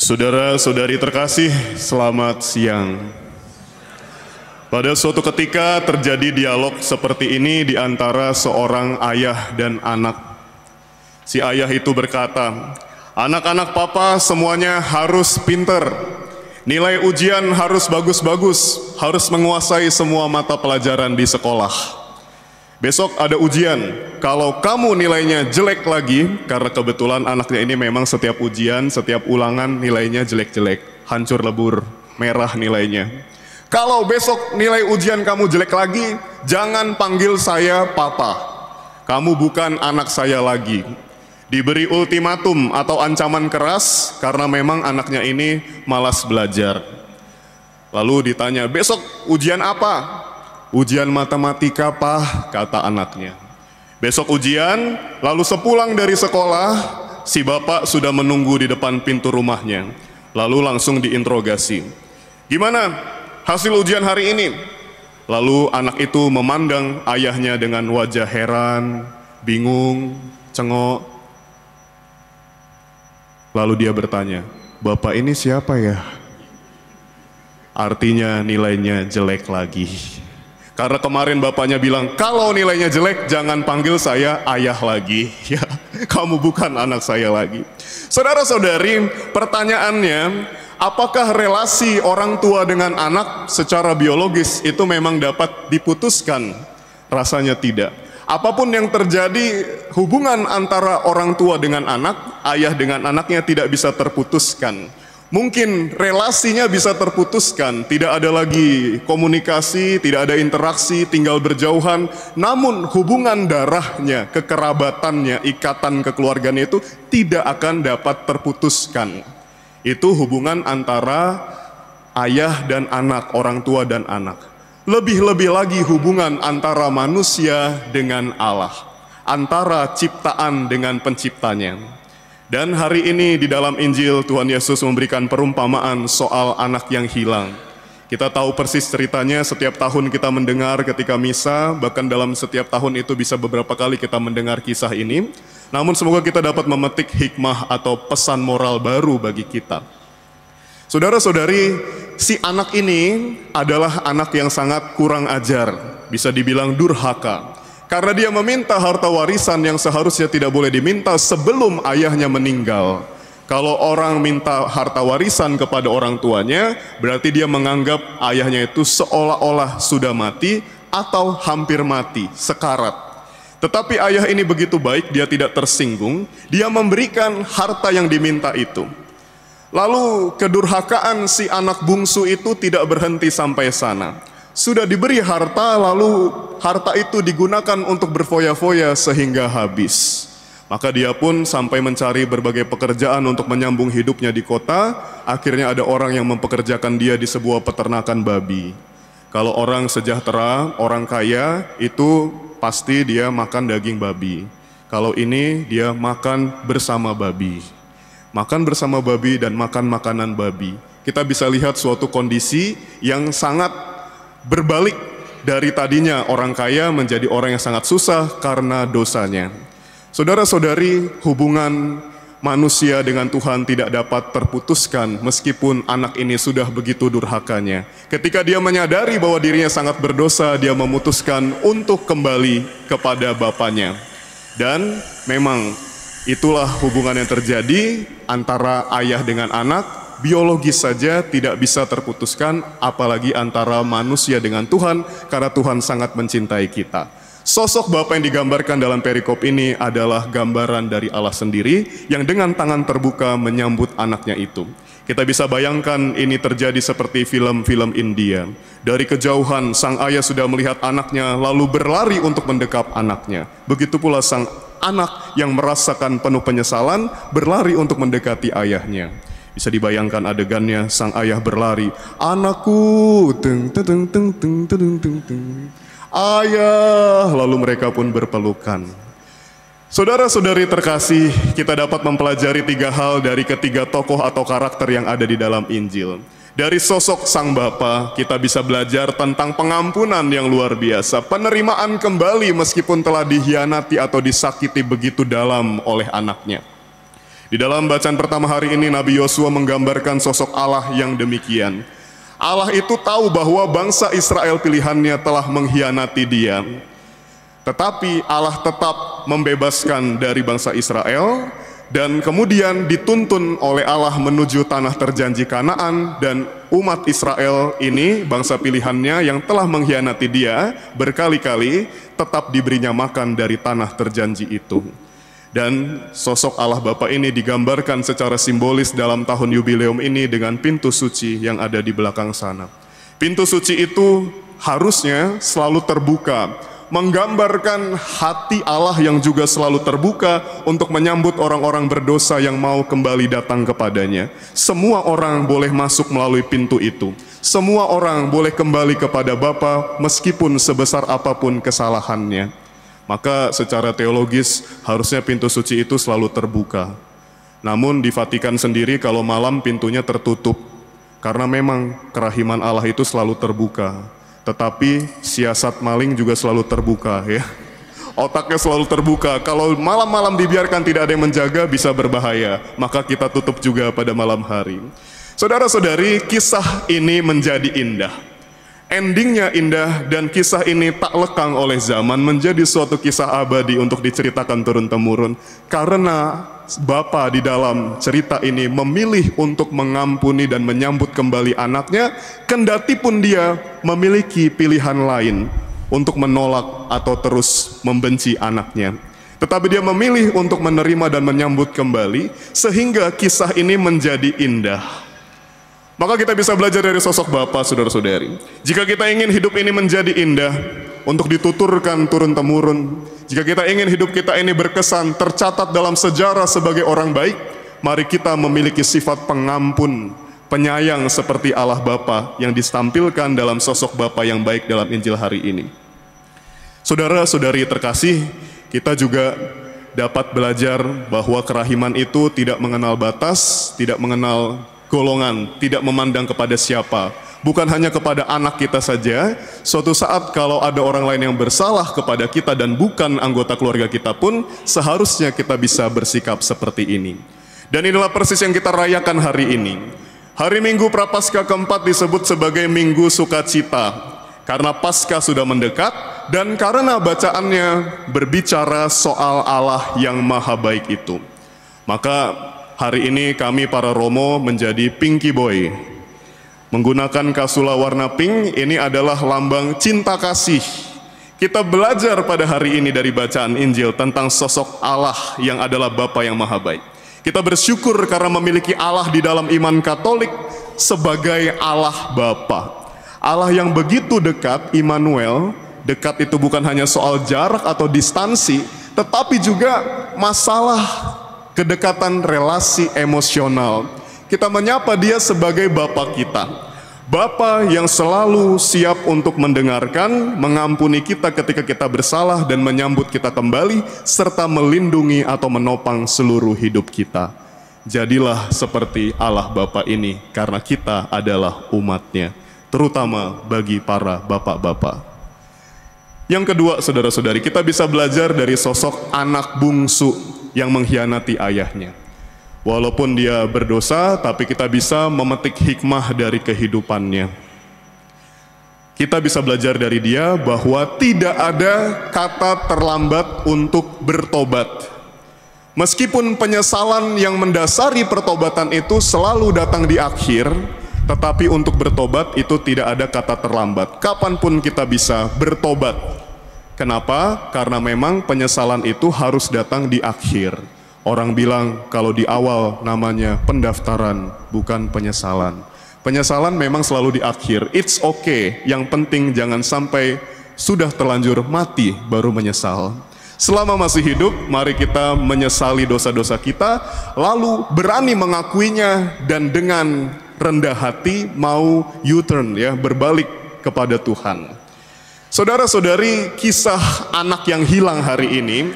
Saudara-saudari terkasih, selamat siang. Pada suatu ketika terjadi dialog seperti ini di antara seorang ayah dan anak. Si ayah itu berkata, "Anak-anak papa semuanya harus pinter. Nilai ujian harus bagus-bagus, harus menguasai semua mata pelajaran di sekolah. Besok ada ujian, kalau kamu nilainya jelek lagi," karena kebetulan anaknya ini memang setiap ujian, setiap ulangan nilainya jelek-jelek, hancur lebur, merah nilainya. "Kalau besok nilai ujian kamu jelek lagi, jangan panggil saya papa. Kamu bukan anak saya lagi." Diberi ultimatum atau ancaman keras karena memang anaknya ini malas belajar. Lalu ditanya, "Besok ujian apa?" "Ujian matematika, Pak," kata anaknya. Besok ujian, lalu sepulang dari sekolah, si bapak sudah menunggu di depan pintu rumahnya. Lalu langsung diinterogasi. "Gimana hasil ujian hari ini?" Lalu anak itu memandang ayahnya dengan wajah heran, bingung, cengok. Lalu dia bertanya, "Bapak ini siapa ya?" Artinya nilainya jelek lagi. Karena kemarin bapaknya bilang, "Kalau nilainya jelek jangan panggil saya ayah lagi." Ya, kamu bukan anak saya lagi. Saudara-saudari, pertanyaannya, apakah relasi orang tua dengan anak secara biologis itu memang dapat diputuskan? Rasanya tidak. Apapun yang terjadi, hubungan antara orang tua dengan anak, ayah dengan anaknya tidak bisa terputuskan. Mungkin relasinya bisa terputuskan, tidak ada lagi komunikasi, tidak ada interaksi, tinggal berjauhan. Namun hubungan darahnya, kekerabatannya, ikatan kekeluargaan itu tidak akan dapat terputuskan. Itu hubungan antara ayah dan anak, orang tua dan anak. Lebih-lebih lagi hubungan antara manusia dengan Allah, antara ciptaan dengan penciptanya. Dan hari ini di dalam Injil Tuhan Yesus memberikan perumpamaan soal anak yang hilang. Kita tahu persis ceritanya, setiap tahun kita mendengar ketika misa, bahkan dalam setiap tahun itu bisa beberapa kali kita mendengar kisah ini. Namun semoga kita dapat memetik hikmah atau pesan moral baru bagi kita. Saudara-saudari, si anak ini adalah anak yang sangat kurang ajar, bisa dibilang durhaka. Karena dia meminta harta warisan yang seharusnya tidak boleh diminta sebelum ayahnya meninggal. Kalau orang minta harta warisan kepada orang tuanya, berarti dia menganggap ayahnya itu seolah-olah sudah mati atau hampir mati, sekarat. Tetapi ayah ini begitu baik, dia tidak tersinggung, dia memberikan harta yang diminta itu. Lalu kedurhakaan si anak bungsu itu tidak berhenti sampai sana. Sudah diberi harta, lalu harta itu digunakan untuk berfoya-foya sehingga habis. Maka dia pun sampai mencari berbagai pekerjaan untuk menyambung hidupnya di kota. Akhirnya ada orang yang mempekerjakan dia di sebuah peternakan babi. Kalau orang sejahtera, orang kaya, itu pasti dia makan daging babi. Kalau ini dia makan bersama babi. Makan bersama babi dan makan makanan babi. Kita bisa lihat suatu kondisi yang sangat berbalik dari tadinya orang kaya menjadi orang yang sangat susah karena dosanya. Saudara-saudari, hubungan manusia dengan Tuhan tidak dapat terputuskan meskipun anak ini sudah begitu durhakanya. Ketika dia menyadari bahwa dirinya sangat berdosa, dia memutuskan untuk kembali kepada bapaknya. Dan memang itulah hubungan yang terjadi antara ayah dengan anak. Biologis saja tidak bisa terputuskan, apalagi antara manusia dengan Tuhan, karena Tuhan sangat mencintai kita. Sosok Bapa yang digambarkan dalam perikop ini adalah gambaran dari Allah sendiri yang dengan tangan terbuka menyambut anaknya itu. Kita bisa bayangkan ini terjadi seperti film-film India. Dari kejauhan sang ayah sudah melihat anaknya lalu berlari untuk mendekap anaknya. Begitu pula sang anak yang merasakan penuh penyesalan berlari untuk mendekati ayahnya. Bisa dibayangkan adegannya, sang ayah berlari, "Anakku, teng teng teng teng teng teng teng. Ayah!" Lalu mereka pun berpelukan. Saudara-saudari terkasih, kita dapat mempelajari 3 hal dari ketiga tokoh atau karakter yang ada di dalam Injil. Dari sosok sang bapa, kita bisa belajar tentang pengampunan yang luar biasa, penerimaan kembali meskipun telah dikhianati atau disakiti begitu dalam oleh anaknya. Di dalam bacaan pertama hari ini, Nabi Yosua menggambarkan sosok Allah yang demikian. Allah itu tahu bahwa bangsa Israel pilihannya telah mengkhianati Dia. Tetapi Allah tetap membebaskan dari bangsa Israel, dan kemudian dituntun oleh Allah menuju tanah terjanji Kanaan, dan umat Israel ini, bangsa pilihannya yang telah mengkhianati Dia berkali-kali, tetap diberinya makan dari tanah terjanji itu. Dan sosok Allah Bapa ini digambarkan secara simbolis dalam tahun jubileum ini dengan pintu suci yang ada di belakang sana. Pintu suci itu harusnya selalu terbuka, menggambarkan hati Allah yang juga selalu terbuka untuk menyambut orang-orang berdosa yang mau kembali datang kepadanya. Semua orang boleh masuk melalui pintu itu. Semua orang boleh kembali kepada Bapa meskipun sebesar apapun kesalahannya. Maka secara teologis harusnya pintu suci itu selalu terbuka. Namun di Vatikan sendiri kalau malam pintunya tertutup, karena memang kerahiman Allah itu selalu terbuka. Tetapi siasat maling juga selalu terbuka, ya. Otaknya selalu terbuka. Kalau malam-malam dibiarkan tidak ada yang menjaga, bisa berbahaya. Maka kita tutup juga pada malam hari. Saudara-saudari, kisah ini menjadi indah. Endingnya indah, dan kisah ini tak lekang oleh zaman, menjadi suatu kisah abadi untuk diceritakan turun-temurun. Karena Bapa di dalam cerita ini memilih untuk mengampuni dan menyambut kembali anaknya, kendati pun Dia memiliki pilihan lain untuk menolak atau terus membenci anaknya. Tetapi Dia memilih untuk menerima dan menyambut kembali, sehingga kisah ini menjadi indah. Maka kita bisa belajar dari sosok Bapa, saudara-saudari. Jika kita ingin hidup ini menjadi indah, untuk dituturkan turun-temurun, jika kita ingin hidup kita ini berkesan, tercatat dalam sejarah sebagai orang baik, mari kita memiliki sifat pengampun, penyayang seperti Allah Bapa yang ditampilkan dalam sosok Bapa yang baik dalam Injil hari ini. Saudara-saudari terkasih, kita juga dapat belajar bahwa kerahiman itu tidak mengenal batas, tidak mengenal golongan, tidak memandang kepada siapa, bukan hanya kepada anak kita saja. Suatu saat kalau ada orang lain yang bersalah kepada kita dan bukan anggota keluarga kita pun, seharusnya kita bisa bersikap seperti ini. Dan inilah persis yang kita rayakan hari ini. Hari Minggu Prapaskah keempat disebut sebagai Minggu Sukacita, karena Paskah sudah mendekat dan karena bacaannya berbicara soal Allah yang maha baik itu. Maka hari ini kami para Romo menjadi Pinky Boy. Menggunakan kasula warna pink, ini adalah lambang cinta kasih. Kita belajar pada hari ini dari bacaan Injil tentang sosok Allah yang adalah Bapa yang maha baik. Kita bersyukur karena memiliki Allah di dalam iman Katolik sebagai Allah Bapa. Allah yang begitu dekat, Immanuel. Dekat itu bukan hanya soal jarak atau distansi, tetapi juga masalah kedekatan relasi emosional. Kita menyapa Dia sebagai Bapa kita. Bapa yang selalu siap untuk mendengarkan, mengampuni kita ketika kita bersalah dan menyambut kita kembali, serta melindungi atau menopang seluruh hidup kita. Jadilah seperti Allah Bapa ini, karena kita adalah umat-Nya, terutama bagi para bapak-bapak. Yang kedua, saudara-saudari, kita bisa belajar dari sosok anak bungsu yang mengkhianati ayahnya. Walaupun dia berdosa, tapi kita bisa memetik hikmah dari kehidupannya. Kita bisa belajar dari dia bahwa tidak ada kata terlambat untuk bertobat. Meskipun penyesalan yang mendasari pertobatan itu selalu datang di akhir, tetapi untuk bertobat itu tidak ada kata terlambat. Kapanpun kita bisa bertobat. Kenapa? Karena memang penyesalan itu harus datang di akhir. Orang bilang kalau di awal namanya pendaftaran, bukan penyesalan. Penyesalan memang selalu di akhir. It's okay. Yang penting jangan sampai sudah terlanjur mati baru menyesal. Selama masih hidup, mari kita menyesali dosa-dosa kita, lalu berani mengakuinya dan dengan rendah hati mau U-turn, ya, berbalik kepada Tuhan. Saudara-saudari, kisah anak yang hilang hari ini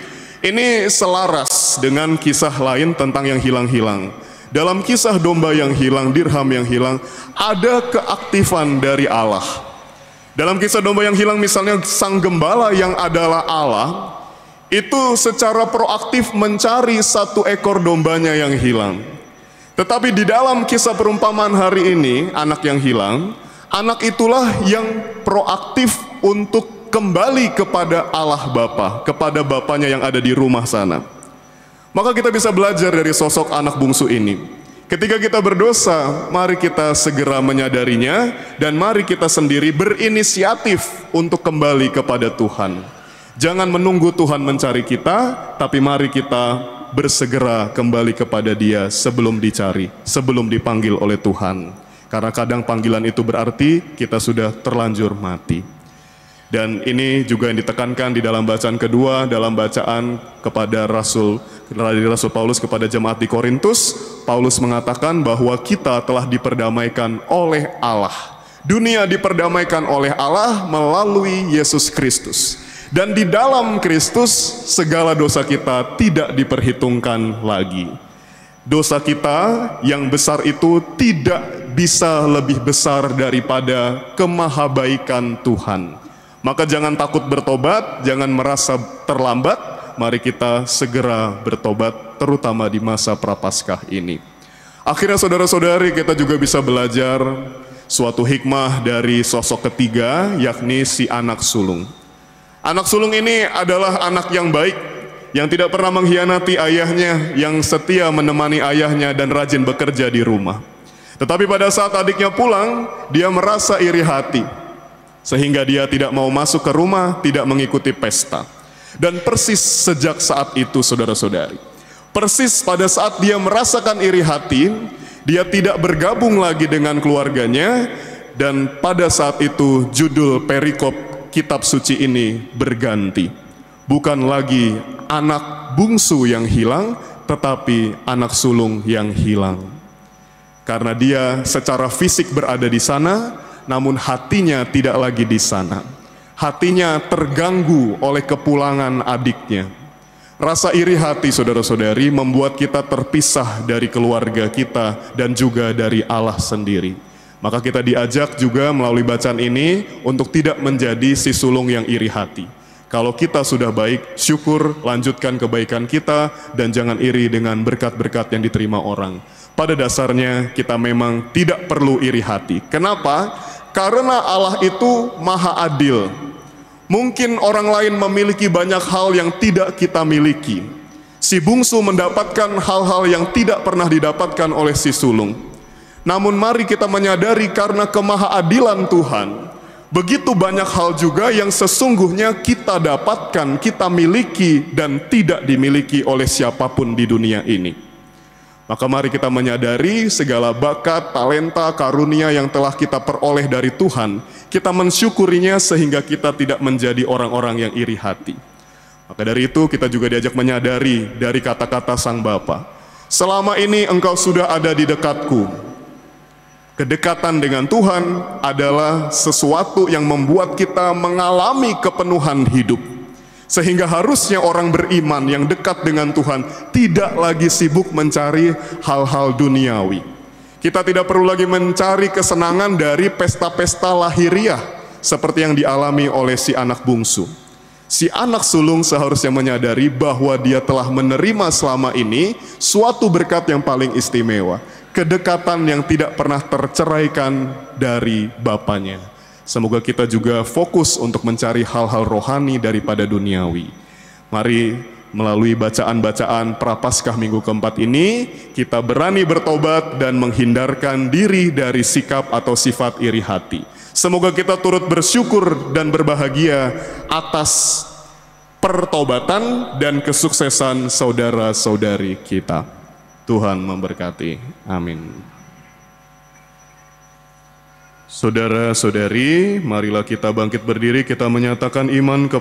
selaras dengan kisah lain tentang yang hilang-hilang. Dalam kisah domba yang hilang, dirham yang hilang, ada keaktifan dari Allah. Dalam kisah domba yang hilang misalnya sang gembala yang adalah Allah, itu secara proaktif mencari satu ekor dombanya yang hilang. Tetapi di dalam kisah perumpamaan hari ini, anak yang hilang, anak itulah yang proaktif untuk kembali kepada Allah Bapa, kepada Bapanya yang ada di rumah sana. Maka kita bisa belajar dari sosok anak bungsu ini. Ketika kita berdosa, mari kita segera menyadarinya dan mari kita sendiri berinisiatif untuk kembali kepada Tuhan. Jangan menunggu Tuhan mencari kita, tapi mari kita bersegera kembali kepada Dia sebelum dicari, sebelum dipanggil oleh Tuhan. Karena kadang panggilan itu berarti kita sudah terlanjur mati. Dan ini juga yang ditekankan di dalam bacaan kedua, dalam bacaan kepada Rasul Paulus kepada jemaat di Korintus. Paulus mengatakan bahwa kita telah diperdamaikan oleh Allah. Dunia diperdamaikan oleh Allah melalui Yesus Kristus. Dan di dalam Kristus segala dosa kita tidak diperhitungkan lagi. Dosa kita yang besar itu tidak bisa lebih besar daripada kemahabaikan Tuhan. Maka jangan takut bertobat, jangan merasa terlambat, mari kita segera bertobat, terutama di masa Prapaskah ini. Akhirnya saudara-saudari, kita juga bisa belajar suatu hikmah dari sosok ketiga, yakni si anak sulung. Anak sulung ini adalah anak yang baik, yang tidak pernah mengkhianati ayahnya, yang setia menemani ayahnya dan rajin bekerja di rumah. Tetapi pada saat adiknya pulang, dia merasa iri hati, sehingga dia tidak mau masuk ke rumah, tidak mengikuti pesta. Dan persis sejak saat itu saudara-saudari, persis pada saat dia merasakan iri hati, dia tidak bergabung lagi dengan keluarganya. Dan pada saat itu judul perikop kitab suci ini berganti. Bukan lagi anak bungsu yang hilang, tetapi anak sulung yang hilang. Karena dia secara fisik berada di sana, namun hatinya tidak lagi di sana. Hatinya terganggu oleh kepulangan adiknya. Rasa iri hati saudara-saudari membuat kita terpisah dari keluarga kita dan juga dari Allah sendiri. Maka kita diajak juga melalui bacaan ini untuk tidak menjadi si sulung yang iri hati. Kalau kita sudah baik, syukur, lanjutkan kebaikan kita dan jangan iri dengan berkat-berkat yang diterima orang. Pada dasarnya kita memang tidak perlu iri hati. Kenapa? Karena Allah itu maha adil. Mungkin orang lain memiliki banyak hal yang tidak kita miliki. Si bungsu mendapatkan hal-hal yang tidak pernah didapatkan oleh si sulung. Namun mari kita menyadari karena kemahaadilan Tuhan, begitu banyak hal juga yang sesungguhnya kita dapatkan, kita miliki dan tidak dimiliki oleh siapapun di dunia ini. Maka mari kita menyadari segala bakat, talenta, karunia yang telah kita peroleh dari Tuhan, kita mensyukurinya sehingga kita tidak menjadi orang-orang yang iri hati. Maka dari itu kita juga diajak menyadari dari kata-kata Sang Bapa, selama ini engkau sudah ada di dekatku. Kedekatan dengan Tuhan adalah sesuatu yang membuat kita mengalami kepenuhan hidup. Sehingga harusnya orang beriman yang dekat dengan Tuhan tidak lagi sibuk mencari hal-hal duniawi. Kita tidak perlu lagi mencari kesenangan dari pesta-pesta lahiriah seperti yang dialami oleh si anak bungsu. Si anak sulung seharusnya menyadari bahwa dia telah menerima selama ini suatu berkat yang paling istimewa. Kedekatan yang tidak pernah terceraikan dari Bapanya. Semoga kita juga fokus untuk mencari hal-hal rohani daripada duniawi. Mari melalui bacaan-bacaan Prapaskah minggu keempat ini, kita berani bertobat dan menghindarkan diri dari sikap atau sifat iri hati. Semoga kita turut bersyukur dan berbahagia atas pertobatan dan kesuksesan saudara-saudari kita. Tuhan memberkati. Amin. Saudara-saudari, marilah kita bangkit berdiri, kita menyatakan iman kepada